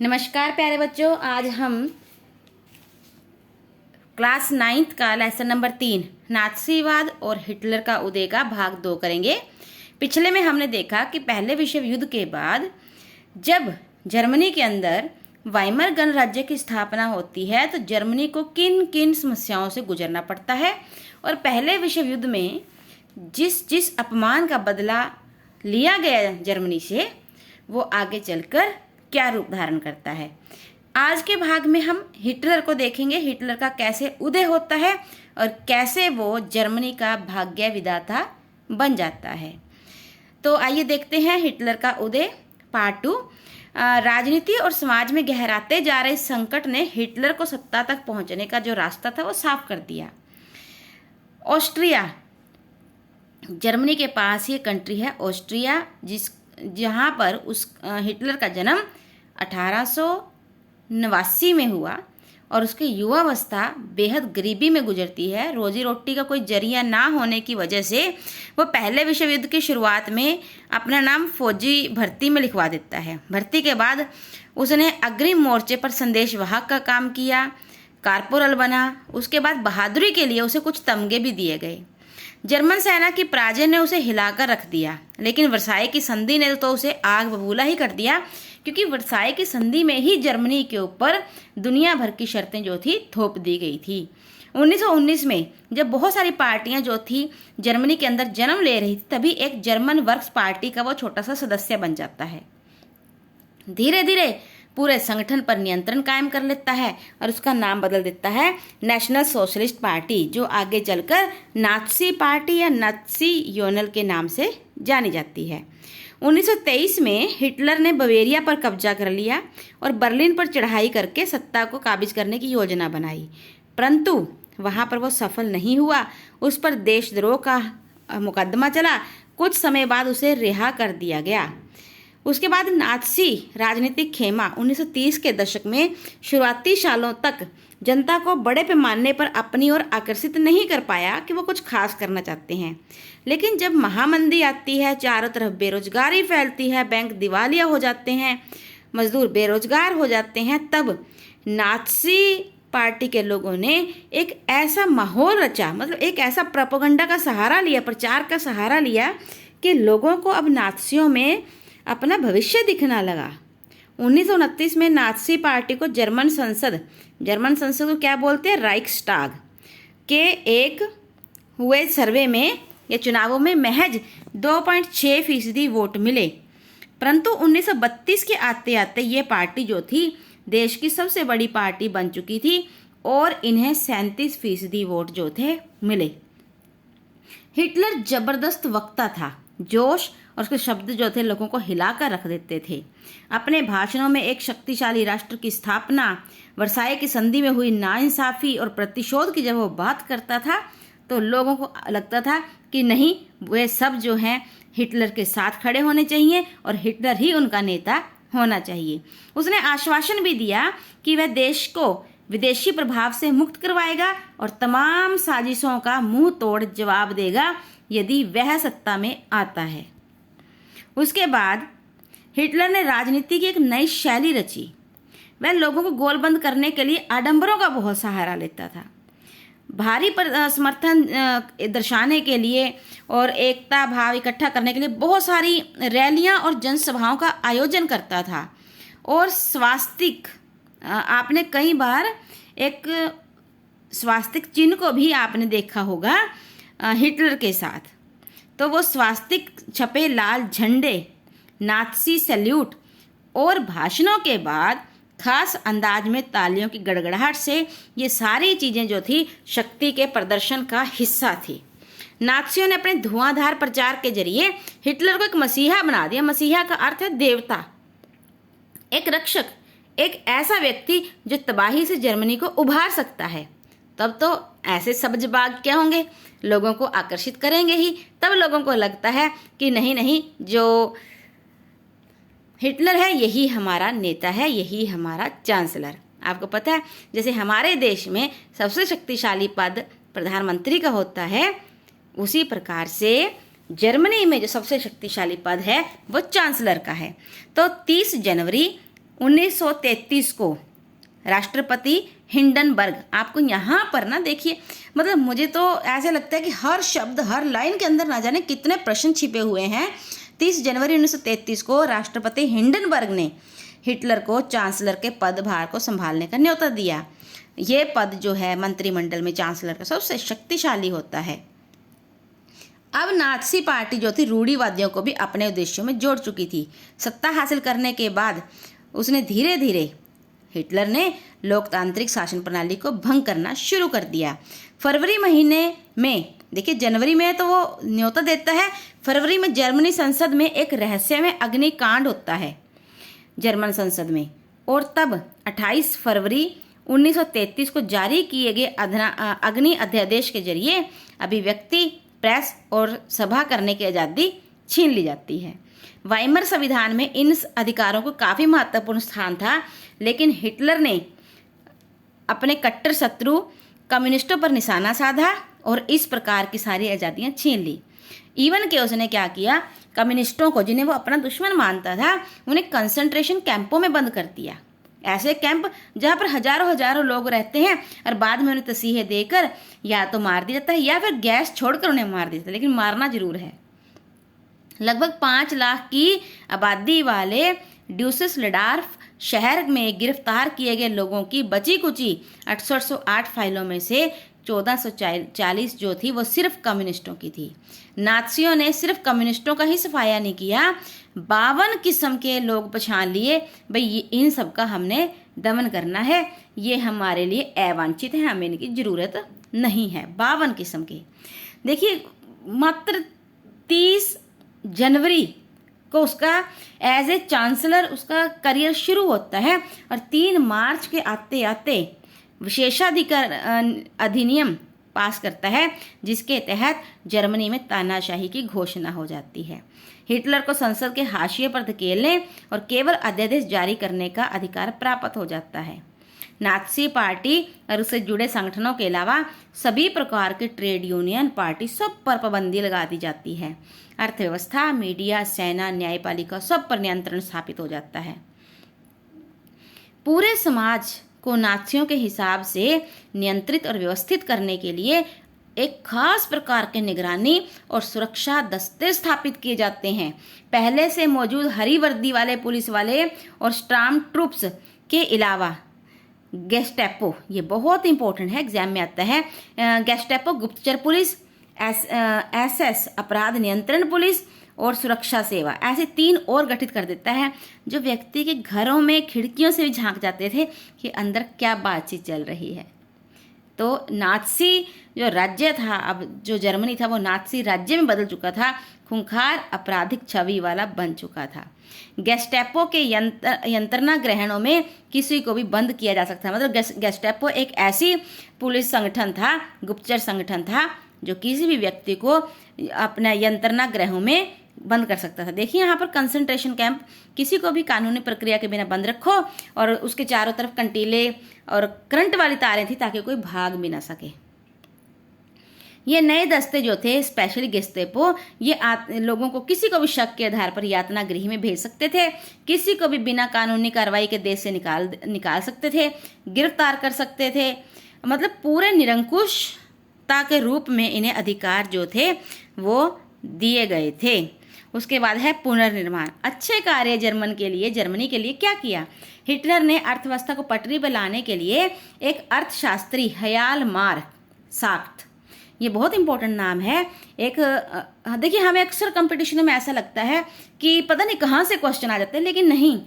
नमस्कार प्यारे बच्चों, आज हम क्लास 9th का लेसन नंबर 3 नात्सीवाद और हिटलर का उदय का भाग 2 करेंगे। पिछले में हमने देखा कि पहले विश्व युद्ध के बाद जब जर्मनी के अंदर वाइमर गणराज्य की स्थापना होती है तो जर्मनी को किन किन समस्याओं से गुजरना पड़ता है और पहले विश्व युद्ध में जिस अपमान का बदला लिया गया जर्मनी से वो आगे चलकर क्या रूप धारण करता है। आज के भाग में हम हिटलर को देखेंगे, हिटलर का कैसे उदय होता है और कैसे वो जर्मनी का भाग्य विधाता बन जाता है। तो आइए देखते हैं हिटलर का उदय पार्ट 2। राजनीति और समाज में गहराते जा रहे संकट ने हिटलर को सत्ता तक पहुंचने का जो रास्ता था वो साफ कर दिया। ऑस्ट्रिया, जर्मनी के पास ये कंट्री है ऑस्ट्रिया, जहाँ पर उस हिटलर का जन्म 1889 में हुआ और उसकी युवावस्था बेहद गरीबी में गुजरती है। रोजी रोटी का कोई जरिया ना होने की वजह से वो पहले विश्व युद्ध की शुरुआत में अपना नाम फौजी भर्ती में लिखवा देता है। भर्ती के बाद उसने अग्रिम मोर्चे पर संदेशवाहक का काम किया, कारपोरल बना। उसके बाद बहादुरी के लिए उसे कुछ तमगे भी दिए गए। जर्मन सेना की पराजय ने उसे हिलाकर रख दिया, लेकिन वर्साई की संधि ने तो उसे आग बबूला ही कर दिया, क्योंकि वर्साई की संधि में ही जर्मनी के ऊपर दुनिया भर की शर्तें जो थी थोप दी गई थी। 1919 में जब बहुत सारी पार्टियां जो थी जर्मनी के अंदर जन्म ले रही थी, तभी एक जर्मन वर्क्स पार्टी का वो छोटा सा सदस्य बन जाता है। धीरे धीरे पूरे संगठन पर नियंत्रण कायम कर लेता है और उसका नाम बदल देता है नेशनल सोशलिस्ट पार्टी, जो आगे चलकर नात्सी पार्टी या नात्सी यूनियन के नाम से जानी जाती है। 1923 में हिटलर ने बवेरिया पर कब्जा कर लिया और बर्लिन पर चढ़ाई करके सत्ता को काबिज करने की योजना बनाई, परंतु वहां पर वो सफल नहीं हुआ। उस पर देशद्रोह का मुकदमा चला। कुछ समय बाद उसे रिहा कर दिया गया। उसके बाद नात्सी राजनीतिक खेमा 1930 के दशक में शुरुआती सालों तक जनता को बड़े पैमाने पर अपनी ओर आकर्षित नहीं कर पाया कि वो कुछ खास करना चाहते हैं। लेकिन जब महामंदी आती है, चारों तरफ बेरोजगारी फैलती है, बैंक दिवालिया हो जाते हैं, मजदूर बेरोजगार हो जाते हैं, तब नात्सी पार्टी के लोगों ने एक ऐसा माहौल रचा, मतलब एक ऐसा प्रोपेगेंडा का सहारा लिया, प्रचार का सहारा लिया कि लोगों को अब नात्सियों में अपना भविष्य दिखना लगा। 1929 में नात्सी पार्टी को जर्मन संसद को क्या बोलते हैं, राइक्सटाग के एक हुए सर्वे में या चुनावों में महज 2.6% वोट मिले। परंतु 1932 के आते आते ये पार्टी जो थी देश की सबसे बड़ी पार्टी बन चुकी थी और इन्हें 37% वोट जो थे मिले। हिटलर जबरदस्त वक्ता था, जोश और उसके शब्द जो थे लोगों को हिलाकर रख देते थे। अपने भाषणों में एक शक्तिशाली राष्ट्र की स्थापना, वर्साई की संधि में हुई नाइंसाफी और प्रतिशोध की जब वो बात करता था तो लोगों को लगता था कि नहीं, वे सब जो हैं हिटलर के साथ खड़े होने चाहिए और हिटलर ही उनका नेता होना चाहिए। उसने आश्वासन भी दिया कि वह देश को विदेशी प्रभाव से मुक्त करवाएगा और तमाम साजिशों का मुंह तोड़ जवाब देगा यदि वह सत्ता में आता है। उसके बाद हिटलर ने राजनीति की एक नई शैली रची। वह लोगों को गोलबंद करने के लिए आडंबरों का बहुत सहारा लेता था। भारी समर्थन दर्शाने के लिए और एकता भाव इकट्ठा करने के लिए बहुत सारी रैलियां और जनसभाओं का आयोजन करता था। और स्वास्तिक, आपने कई बार एक स्वास्तिक चिन्ह को भी आपने देखा होगा हिटलर के साथ, तो वो स्वास्तिक छपे लाल झंडे, नात्सी सैल्यूट और भाषणों के बाद खास अंदाज में तालियों की गड़गड़ाहट से ये सारी चीज़ें जो थी शक्ति के प्रदर्शन का हिस्सा थी। नात्सियों ने अपने धुआंधार प्रचार के जरिए हिटलर को एक मसीहा बना दिया। मसीहा का अर्थ है देवता, एक रक्षक, एक ऐसा व्यक्ति जो तबाही से जर्मनी को उभार सकता है। तब तो ऐसे सब्ज बाग क्या होंगे, लोगों को आकर्षित करेंगे ही। तब लोगों को लगता है कि नहीं, जो हिटलर है यही हमारा नेता है, यही हमारा चांसलर। आपको पता है जैसे हमारे देश में सबसे शक्तिशाली पद प्रधानमंत्री का होता है, उसी प्रकार से जर्मनी में जो सबसे शक्तिशाली पद है वो चांसलर का है। तो 30 जनवरी 1933 को राष्ट्रपति हिंडनबर्ग, आपको यहाँ पर ना देखिए, मतलब मुझे तो ऐसा लगता है कि हर शब्द हर लाइन के अंदर ना जाने कितने प्रश्न छिपे हुए हैं। 30 जनवरी 1933 को राष्ट्रपति हिंडनबर्ग ने हिटलर को चांसलर के पदभार को संभालने का न्योता दिया। ये पद जो है मंत्रिमंडल में चांसलर का सबसे शक्तिशाली होता है। अब नाज़ी पार्टी जो थी रूढ़िवादियों को भी अपने उद्देश्यों में जोड़ चुकी थी। सत्ता हासिल करने के बाद उसने धीरे धीरे हिटलर ने लोकतांत्रिक शासन प्रणाली को भंग करना शुरू कर दिया। फरवरी महीने में, देखिए जनवरी में तो वो न्योता देता है, फरवरी में जर्मनी संसद में एक रहस्यमय अग्निकांड होता है जर्मन संसद में, और तब 28 फरवरी 1933 को जारी किए गए अग्नि अध्यादेश के जरिए अभिव्यक्ति, प्रेस और सभा करने की आज़ादी छीन ली जाती है। वाइमर संविधान में इन अधिकारों को काफ़ी महत्वपूर्ण स्थान था, लेकिन हिटलर ने अपने कट्टर शत्रु कम्युनिस्टों पर निशाना साधा और इस प्रकार की सारी आज़ादियाँ छीन ली। इवन के उसने क्या किया, कम्युनिस्टों को, जिन्हें वो अपना दुश्मन मानता था, उन्हें कंसंट्रेशन कैंपों में बंद कर दिया। ऐसे कैंप जहाँ पर हजारों हजारों लोग रहते हैं और बाद में उन्हें तसीहे देकर या तो मार दिया जाता है या फिर गैस छोड़कर उन्हें मार दिया जाता है, लेकिन मारना जरूर है। लगभग 5 लाख की आबादी वाले ड्यूसेसलडॉर्फ शहर में गिरफ्तार किए गए लोगों की बची कुची 808 फाइलों में से 1440 जो थी वो सिर्फ कम्युनिस्टों की थी। नाज़ियों ने सिर्फ कम्युनिस्टों का ही सफाया नहीं किया, 52 किस्म के लोग पहचान लिए, भाई इन सब का हमने दमन करना है, ये हमारे लिए अवांछित है, हमें इनकी ज़रूरत नहीं है। 52 किस्म के। देखिए मात्र 30 जनवरी को उसका एज ए चांसलर उसका करियर शुरू होता है और 3 मार्च के आते आते विशेषाधिकार अधिनियम पास करता है, जिसके तहत जर्मनी में तानाशाही की घोषणा हो जाती है। हिटलर को संसद के हाशिए पर धकेलने और केवल अध्यादेश जारी करने का अधिकार प्राप्त हो जाता है। नाज़ी पार्टी और उससे जुड़े संगठनों के अलावा सभी प्रकार के ट्रेड यूनियन पार्टी सब पर पाबंदी लगा दी जाती है। अर्थव्यवस्था, मीडिया, सेना, न्यायपालिका सब पर नियंत्रण स्थापित हो जाता है। पूरे समाज को नाज़ियों के हिसाब से नियंत्रित और व्यवस्थित करने के लिए एक खास प्रकार के निगरानी और सुरक्षा दस्ते स्थापित किए जाते हैं। पहले से मौजूद हरी वर्दी वाले पुलिस वाले और स्टॉर्म ट्रूप्स के अलावा गेस्टापो, ये बहुत इंपॉर्टेंट है, एग्जाम में आता है। गेस्टापो गुप्तचर पुलिस, एसएस अपराध नियंत्रण पुलिस और सुरक्षा सेवा, ऐसे 3 और गठित कर देता है, जो व्यक्ति के घरों में खिड़कियों से भी झांक जाते थे कि अंदर क्या बातचीत चल रही है। तो नाज़ी जो राज्य था, अब जो जर्मनी था वो नाज़ी राज्य में बदल चुका था, खूंखार आपराधिक छवि वाला बन चुका था। गेस्टापो के यंत्रणा ग्रहणों में किसी को भी बंद किया जा सकता है। मतलब गेस्टापो एक ऐसी पुलिस संगठन था, गुप्तचर संगठन था, जो किसी भी व्यक्ति को अपना यंत्रणा गृहों में बंद कर सकता था। देखिए यहाँ पर कंसंट्रेशन कैंप, किसी को भी कानूनी प्रक्रिया के बिना बंद रखो और उसके चारों तरफ कंटीले और करंट वाली तारें थी ताकि कोई भाग भी ना सके। ये नए दस्ते जो थे, स्पेशली गेस्टापो, ये लोगों को किसी को भी शक के आधार पर यातना गृह में भेज सकते थे, किसी को भी बिना कानूनी कार्रवाई के देश से निकाल सकते थे, गिरफ्तार कर सकते थे। मतलब पूरे निरंकुशता के रूप में इन्हें अधिकार जो थे वो दिए गए थे। उसके बाद है पुनर्निर्माण। अच्छे कार्य जर्मनी के लिए क्या किया? हिटलर ने अर्थव्यवस्था को पटरी पर लाने के लिए एक अर्थशास्त्री हयाल साख्त, ये बहुत इंपॉर्टेंट नाम है। एक देखिए हमें अक्सर कंपटीशन में ऐसा लगता है कि पता नहीं कहाँ से क्वेश्चन आ जाते हैं, लेकिन नहीं।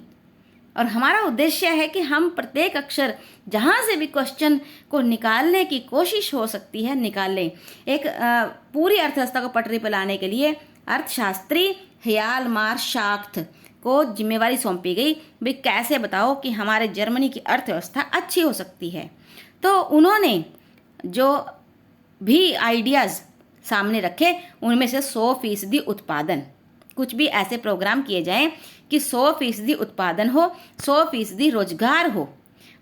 और हमारा उद्देश्य है कि हम प्रत्येक अक्षर जहाँ से भी क्वेश्चन को निकालने की कोशिश हो सकती है निकाल लें। एक पूरी अर्थव्यवस्था को पटरी पर लाने के लिए अर्थशास्त्री हयाल साख्त को जिम्मेवारी सौंपी गई, भाई कैसे बताओ कि हमारे जर्मनी की अर्थव्यवस्था अच्छी हो सकती है। तो उन्होंने जो भी आइडियाज़ सामने रखे उनमें से 100% उत्पादन, कुछ भी ऐसे प्रोग्राम किए जाएं कि 100% उत्पादन हो, 100% रोजगार हो।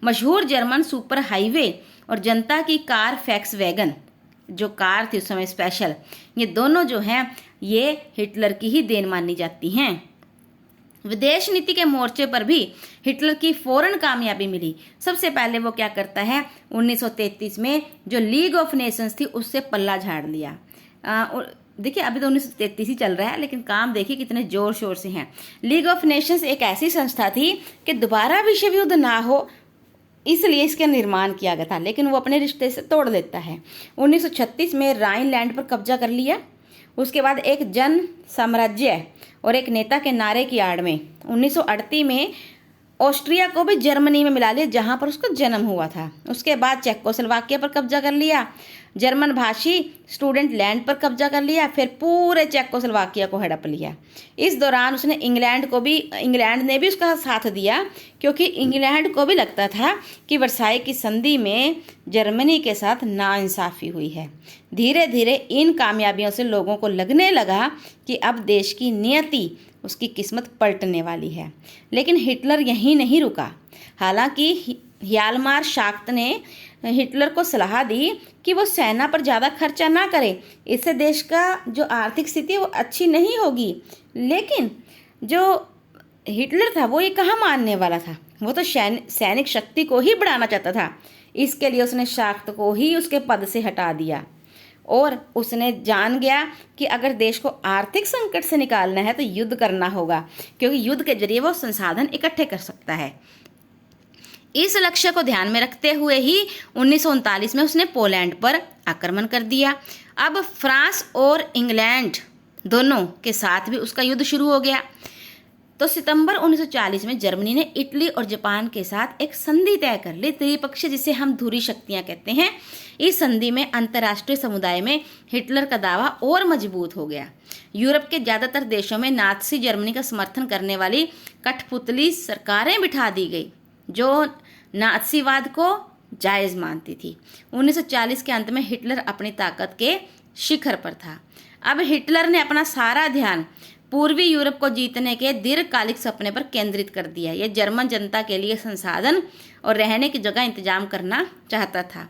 मशहूर जर्मन सुपर हाईवे और जनता की कार फैक्स वैगन, जो कार थी उस समय स्पेशल, ये दोनों जो हैं ये हिटलर की ही देन मानी जाती हैं। विदेश नीति के मोर्चे पर भी हिटलर की फौरन कामयाबी मिली। सबसे पहले वो क्या करता है, 1933 में जो लीग ऑफ नेशंस थी उससे पल्ला झाड़ लिया। देखिए अभी तो 1933 ही चल रहा है, लेकिन काम देखिए कितने जोर शोर से हैं। लीग ऑफ नेशंस एक ऐसी संस्था थी कि दोबारा विश्व युद्ध ना हो, इसलिए इसका निर्माण किया गया था, लेकिन वो अपने रिश्ते से तोड़ देता है। 1936 में राइनलैंड पर कब्जा कर लिया। उसके बाद एक जन साम्राज्य और एक नेता के नारे की आड़ में 1938 में ऑस्ट्रिया को भी जर्मनी में मिला लिया, जहां पर उसका जन्म हुआ था। उसके बाद चेकोस्लोवाकिया पर कब्जा कर लिया, जर्मन भाषी स्टूडेंट लैंड पर कब्जा कर लिया, फिर पूरे चेकोस्लोवाकिया को हड़प लिया। इस दौरान उसने इंग्लैंड ने भी उसका साथ दिया, क्योंकि इंग्लैंड को भी लगता था कि वर्साई की संधि में जर्मनी के साथ नाइंसाफ़ी हुई है। धीरे धीरे इन कामयाबियों से लोगों को लगने लगा कि अब देश की नियति, उसकी किस्मत पलटने वाली है। लेकिन हिटलर यहीं नहीं रुका। हालांकि ह्यालमार शाक्त ने हिटलर को सलाह दी कि वो सेना पर ज़्यादा खर्चा ना करे, इससे देश का जो आर्थिक स्थिति है वो अच्छी नहीं होगी। लेकिन जो हिटलर था वो ये कहाँ मानने वाला था, वो तो सैनिक शक्ति को ही बढ़ाना चाहता था। इसके लिए उसने शाक्त को ही उसके पद से हटा दिया और उसने जान गया कि अगर देश को आर्थिक संकट से निकालना है तो युद्ध करना होगा, क्योंकि युद्ध के जरिए वो संसाधन इकट्ठे कर सकता है। इस लक्ष्य को ध्यान में रखते हुए ही 1939 में उसने पोलैंड पर आक्रमण कर दिया। अब फ्रांस और इंग्लैंड दोनों के साथ भी उसका युद्ध शुरू हो गया। तो सितंबर 1940 में जर्मनी ने इटली और जापान के साथ एक संधि तय कर ली, त्रिपक्षीय, जिसे हम धुरी शक्तियां कहते हैं। इस संधि में अंतर्राष्ट्रीय समुदाय में हिटलर का दावा और मजबूत हो गया। यूरोप के ज़्यादातर देशों में नात्सी जर्मनी का समर्थन करने वाली कठपुतली सरकारें बिठा दी गई, जो नात्सीवाद को जायज़ मानती थी। 1940 के अंत में हिटलर अपनी ताकत के शिखर पर था। अब हिटलर ने अपना सारा ध्यान पूर्वी यूरोप को जीतने के दीर्घकालिक सपने पर केंद्रित कर दिया। यह जर्मन जनता के लिए संसाधन और रहने की जगह इंतजाम करना चाहता था।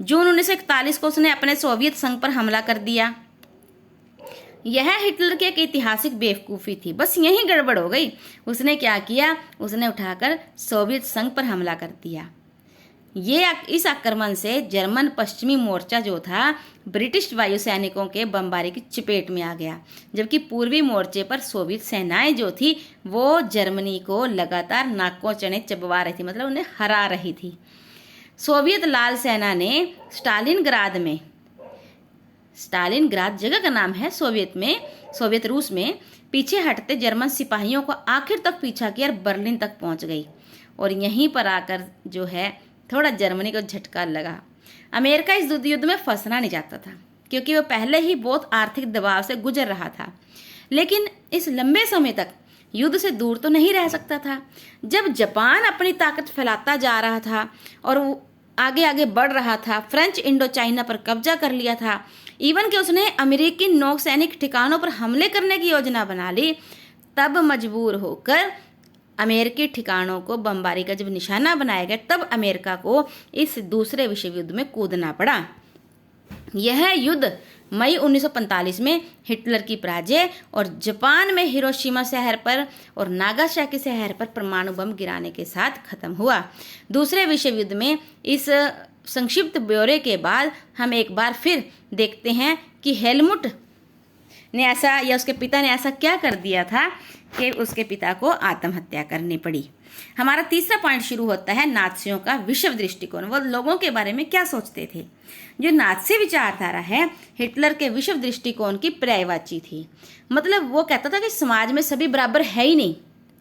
जून 1941 को उसने अपने सोवियत संघ पर हमला कर दिया। यह हिटलर की एक ऐतिहासिक बेवकूफ़ी थी, बस यही गड़बड़ हो गई। उसने क्या किया, उसने उठाकर सोवियत संघ पर हमला कर दिया। इस आक्रमण से जर्मन पश्चिमी मोर्चा जो था ब्रिटिश वायु सैनिकों के बमबारी की चपेट में आ गया, जबकि पूर्वी मोर्चे पर सोवियत सेनाएं जो थी वो जर्मनी को लगातार नाकों चने चबवा रही थी, मतलब उन्हें हरा रही थी। सोवियत लाल सेना ने स्टालिनग्राद जगह का नाम है सोवियत रूस में पीछे हटते जर्मन सिपाहियों को आखिर तक पीछा किया और बर्लिन तक पहुंच गई। और यहीं पर आकर जो है थोड़ा जर्मनी को झटका लगा। अमेरिका इस युद्ध में फंसना नहीं चाहता था, क्योंकि वो पहले ही बहुत आर्थिक दबाव से गुजर रहा था। लेकिन इस लंबे समय तक युद्ध से दूर तो नहीं रह सकता था। जब जापान अपनी ताकत फैलाता जा रहा था और वो आगे आगे बढ़ रहा था, फ्रेंच इंडो चाइना पर कब्जा कर लिया था, इवन कि उसने अमेरिकी नौसैनिक ठिकानों पर हमले करने की योजना बना ली, तब मजबूर होकर अमेरिकी ठिकानों को बमबारी का जब निशाना बनाया गया, तब अमेरिका को इस दूसरे विश्व युद्ध में कूदना पड़ा। यह युद्ध मई 1945 में हिटलर की पराजय और जापान में हिरोशिमा शहर पर और नागासाकी शहर पर परमाणु बम गिराने के साथ खत्म हुआ। दूसरे विश्व युद्ध में इस संक्षिप्त ब्यौरे के बाद हम एक बार फिर देखते हैं कि हेलमुट ने ऐसा या उसके पिता ने ऐसा क्या कर दिया था कि उसके पिता को आत्महत्या करनी पड़ी। हमारा तीसरा पॉइंट शुरू होता है नात्सियों का विश्व दृष्टिकोण। वो लोगों के बारे में क्या सोचते थे। जो नात्सी विचारधारा है हिटलर के विश्व दृष्टिकोण की पर्यायवाची थी। मतलब वो कहता था कि समाज में सभी बराबर है ही नहीं।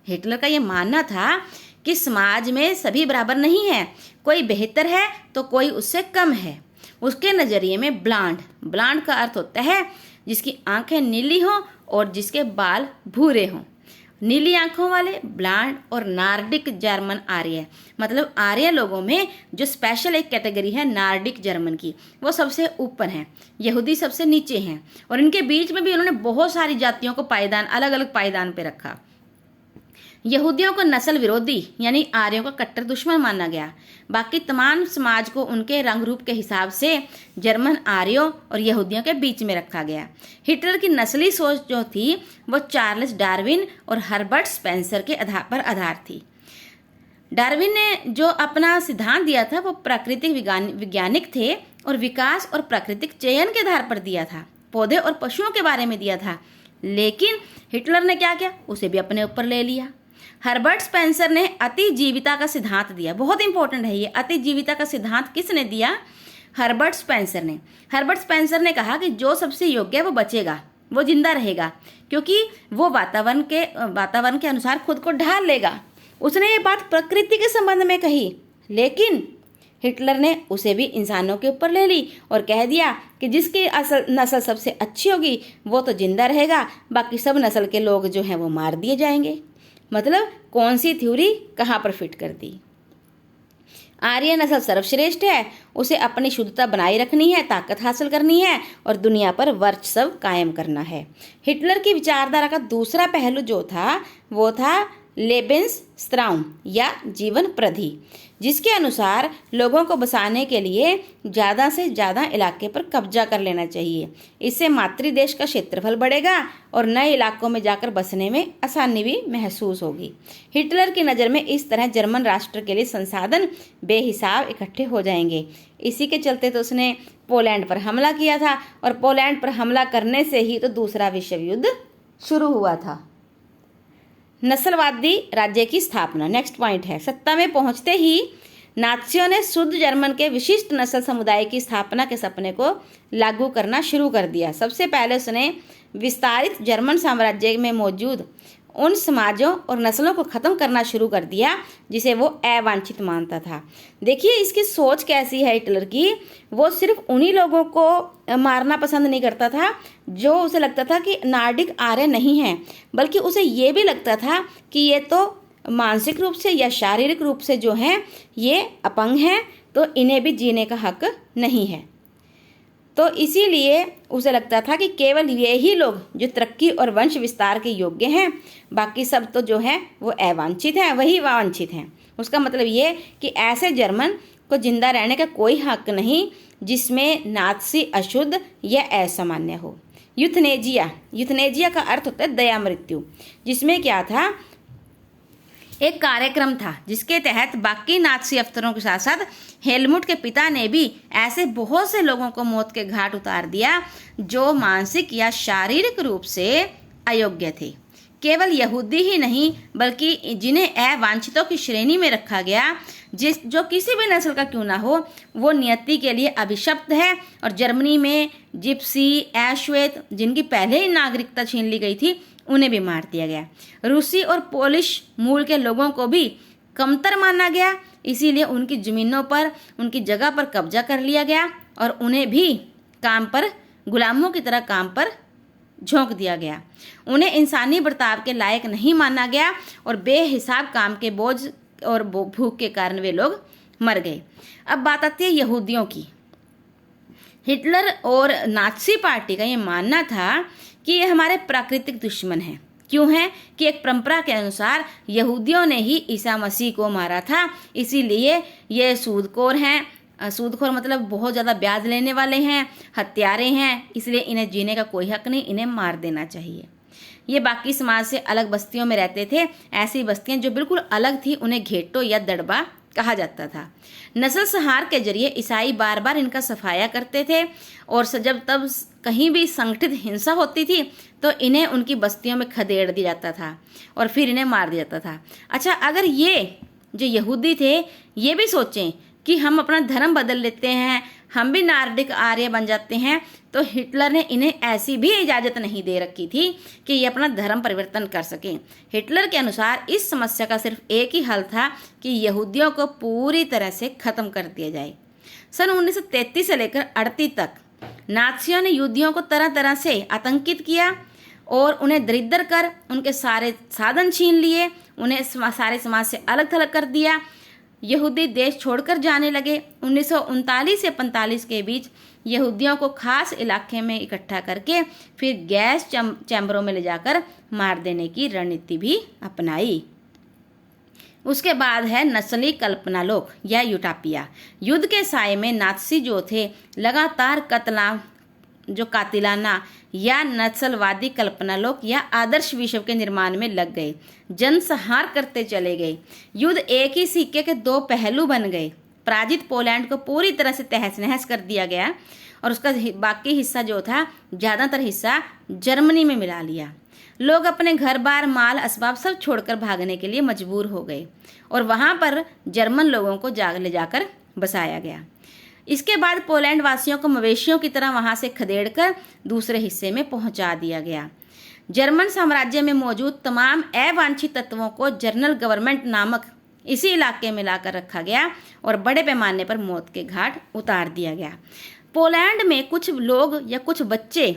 हिटलर का ये मानना था कि समाज में सभी बराबर नहीं है, कोई बेहतर है तो कोई उससे कम है। उसके नज़रिए में ब्लांड का अर्थ होता है जिसकी आंखें नीली हों और जिसके बाल भूरे हों। नीली आंखों वाले ब्लांड और नार्डिक जर्मन आर्य, मतलब आर्य लोगों में जो स्पेशल एक कैटेगरी है नार्डिक जर्मन की, वो सबसे ऊपर हैं, यहूदी सबसे नीचे हैं, और इनके बीच में भी उन्होंने बहुत सारी जातियों को अलग अलग पायदान पे रखा। यहूदियों को नस्ल विरोधी यानी आर्यों का कट्टर दुश्मन माना गया। बाकी तमाम समाज को उनके रंग रूप के हिसाब से जर्मन आर्यों और यहूदियों के बीच में रखा गया। हिटलर की नस्ली सोच जो थी वो चार्ल्स डार्विन और हर्बर्ट स्पेंसर के आधार थी। डार्विन ने जो अपना सिद्धांत दिया था वो प्राकृतिक वैज्ञानिक थे और विकास और प्राकृतिक चयन के आधार पर दिया था, पौधे और पशुओं के बारे में दिया था। लेकिन हिटलर ने क्या किया, उसे भी अपने ऊपर ले लिया। हर्बर्ट स्पेंसर ने अतिजीविता का सिद्धांत दिया। बहुत इंपॉर्टेंट है ये, अतिजीविता का सिद्धांत किसने दिया? हर्बर्ट स्पेंसर ने। हर्बर्ट स्पेंसर ने कहा कि जो सबसे योग्य है वो बचेगा, वो जिंदा रहेगा, क्योंकि वो वातावरण के अनुसार खुद को ढाल लेगा। उसने ये बात प्रकृति के संबंध में कही, लेकिन हिटलर ने उसे भी इंसानों के ऊपर ले ली और कह दिया कि जिसकी नस्ल सबसे अच्छी होगी वो तो जिंदा रहेगा, बाकी सब नस्ल के लोग जो हैं वो मार दिए जाएंगे। मतलब कौन सी थ्योरी कहाँ पर फिट कर दी? आर्य नस्ल सर्वश्रेष्ठ है, उसे अपनी शुद्धता बनाए रखनी है, ताकत हासिल करनी है और दुनिया पर वर्चस्व कायम करना है। हिटलर की विचारधारा का दूसरा पहलू जो था वो था लेबेंसत्राउम या जीवन प्रधि, जिसके अनुसार लोगों को बसाने के लिए ज़्यादा से ज़्यादा इलाके पर कब्जा कर लेना चाहिए। इससे मातृदेश का क्षेत्रफल बढ़ेगा और नए इलाकों में जाकर बसने में आसानी भी महसूस होगी। हिटलर की नज़र में इस तरह जर्मन राष्ट्र के लिए संसाधन बेहिसाब इकट्ठे हो जाएंगे। इसी के चलते तो उसने पोलैंड पर हमला किया था और पोलैंड पर हमला करने से ही तो दूसरा विश्व युद्ध शुरू हुआ था। नस्लवादी राज्य की स्थापना, नेक्स्ट पॉइंट है। सत्ता में पहुंचते ही नात्सियों ने शुद्ध जर्मन के विशिष्ट नस्ल समुदाय की स्थापना के सपने को लागू करना शुरू कर दिया। सबसे पहले उसने विस्तारित जर्मन साम्राज्य में मौजूद उन समाजों और नस्लों को ख़त्म करना शुरू कर दिया जिसे वो अवांछित मानता था। देखिए इसकी सोच कैसी है हिटलर की। वो सिर्फ उन्हीं लोगों को मारना पसंद नहीं करता था जो उसे लगता था कि नार्डिक आर्य नहीं हैं, बल्कि उसे ये भी लगता था कि ये तो मानसिक रूप से या शारीरिक रूप से जो हैं ये अपंग हैं, तो इन्हें भी जीने का हक नहीं है। तो इसीलिए उसे लगता था कि केवल ये ही लोग जो तरक्की और वंश विस्तार के योग्य हैं, बाकी सब तो जो है वो अवांछित हैं, वही वांछित हैं। उसका मतलब ये कि ऐसे जर्मन को जिंदा रहने का कोई हक नहीं जिसमें नात्सी अशुद्ध या असामान्य हो। यूथनेजिया का अर्थ होता है दया मृत्यु, जिसमें क्या था, एक कार्यक्रम था जिसके तहत बाकी नात्सी अफसरों के साथ साथ हेलमुट के पिता ने भी ऐसे बहुत से लोगों को मौत के घाट उतार दिया जो मानसिक या शारीरिक रूप से अयोग्य थे। केवल यहूदी ही नहीं बल्कि जिन्हें अवांछितों की श्रेणी में रखा गया, जो किसी भी नस्ल का क्यों ना हो, वो नियति के लिए अभिशप्त है। और जर्मनी में जिप्सी, एश्वेत, जिनकी पहले ही नागरिकता छीन ली गई थी, उन्हें भी मार दिया गया। रूसी और पोलिश मूल के लोगों को भी कमतर माना गया, इसीलिए उनकी ज़मीनों पर, उनकी जगह पर कब्जा कर लिया गया और उन्हें भी काम पर, गुलामों की तरह काम पर झोंक दिया गया। उन्हें इंसानी बर्ताव के लायक नहीं माना गया और बेहिसाब काम के बोझ और भूख के कारण वे लोग मर गए। अब बात आती है यहूदियों की। हिटलर और नात्सी पार्टी का ये मानना था कि ये हमारे प्राकृतिक दुश्मन हैं। क्यों है कि एक परंपरा के अनुसार यहूदियों ने ही ईसा मसीह को मारा था, इसीलिए ये सूदखोर हैं। सूदखोर मतलब बहुत ज़्यादा ब्याज लेने वाले हैं, हत्यारे हैं, इसलिए इन्हें जीने का कोई हक नहीं, इन्हें मार देना चाहिए। ये बाकी समाज से अलग बस्तियों में रहते थे। ऐसी बस्तियां जो बिल्कुल अलग थी उन्हें घेटो या दड़बा कहा जाता था। नस्ल संहार के जरिए ईसाई बार बार इनका सफाया करते थे और जब तब कहीं भी संगठित हिंसा होती थी तो इन्हें उनकी बस्तियों में खदेड़ दिया जाता था और फिर इन्हें मार दिया जाता था। अच्छा, अगर ये जो यहूदी थे ये भी सोचें कि हम अपना धर्म बदल लेते हैं, हम भी नार्डिक आर्य बन जाते हैं, तो हिटलर ने इन्हें ऐसी भी इजाज़त नहीं दे रखी थी कि ये अपना धर्म परिवर्तन कर सकें। हिटलर के अनुसार इस समस्या का सिर्फ एक ही हल था कि यहूदियों को पूरी तरह से ख़त्म कर दिया जाए। सन 1933 से लेकर 38 तक नात्सियों ने यहूदियों को तरह तरह से आतंकित किया और उन्हें दरिद्र कर उनके सारे साधन छीन लिए, उन्हें सारे समाज से अलग थलग कर दिया। यहूदी देश छोड़कर जाने लगे। 1939 से 45 के बीच यहूदियों को खास इलाके में इकट्ठा करके फिर गैस चैम्बरों में ले जाकर मार देने की रणनीति भी अपनाई। उसके बाद है नस्ली कल्पनालोक या यूटापिया। युद्ध के साय में नात्सी जो थे लगातार कातिलाना या नस्लवादी कल्पनालोक या आदर्श विश्व के निर्माण में लग गए, जनसंहार करते चले गए। युद्ध एक ही सिक्के के दो पहलू बन गए। पराजित पोलैंड को पूरी तरह से तहस नहस कर दिया गया और उसका बाकी हिस्सा जो था, ज़्यादातर हिस्सा जर्मनी में मिला लिया। लोग अपने घर बार, माल, असबाब सब छोड़कर भागने के लिए मजबूर हो गए और वहाँ पर जर्मन लोगों को ले जाकर बसाया गया। इसके बाद पोलैंड वासियों को मवेशियों की तरह वहाँ से खदेड़कर दूसरे हिस्से में पहुँचा दिया गया। जर्मन साम्राज्य में मौजूद तमाम अवांछित तत्वों को जनरल गवर्नमेंट नामक इसी इलाके में लाकर रखा गया और बड़े पैमाने पर मौत के घाट उतार दिया गया। पोलैंड में कुछ लोग या कुछ बच्चे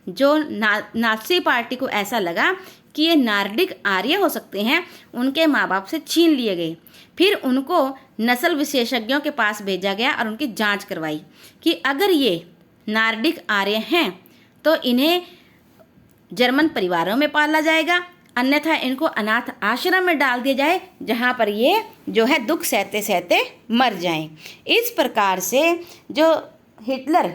जो नाज़ी पार्टी को ऐसा लगा कि ये नार्डिक आर्य हो सकते हैं, उनके माँ बाप से छीन लिए गए। फिर उनको नस्ल विशेषज्ञों के पास भेजा गया और उनकी जांच करवाई कि अगर ये नार्डिक आर्य हैं तो इन्हें जर्मन परिवारों में पाला जाएगा, अन्यथा इनको अनाथ आश्रम में डाल दिया जाए जहाँ पर ये जो है दुख सहते सहते मर जाएं। इस प्रकार से जो हिटलर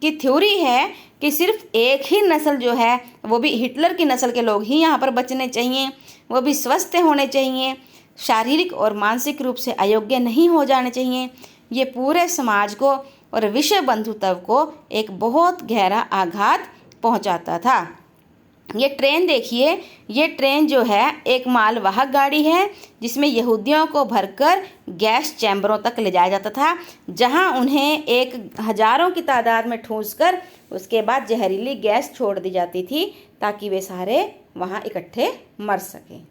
की थ्योरी है कि सिर्फ एक ही नस्ल जो है, वो भी हिटलर की नस्ल के लोग ही यहाँ पर बचने चाहिए, वो भी स्वस्थ होने चाहिए, शारीरिक और मानसिक रूप से अयोग्य नहीं हो जाने चाहिए, ये पूरे समाज को और विश्व बंधुत्व को एक बहुत गहरा आघात पहुँचाता था। ये ट्रेन देखिए, ये ट्रेन जो है एक मालवाहक गाड़ी है जिसमें यहूदियों को भरकर गैस चैम्बरों तक ले जाया जाता था, जहां उन्हें एक हजारों की तादाद में ठूंसकर उसके बाद जहरीली गैस छोड़ दी जाती थी ताकि वे सारे वहां इकट्ठे मर सकें।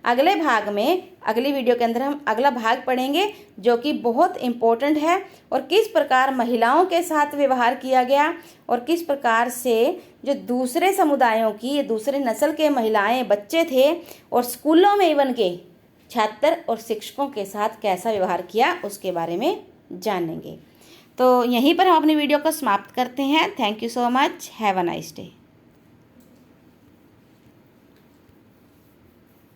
अगले भाग में, अगली वीडियो के अंदर हम अगला भाग पढ़ेंगे जो कि बहुत इम्पोर्टेंट है और किस प्रकार महिलाओं के साथ व्यवहार किया गया और किस प्रकार से जो दूसरे समुदायों की, दूसरे नस्ल के महिलाएं, बच्चे थे और स्कूलों में इवन के छात्र और शिक्षकों के साथ कैसा व्यवहार किया उसके बारे में जानेंगे। तो यहीं पर हम अपनी वीडियो को समाप्त करते हैं। Thank you so much. Have a nice day.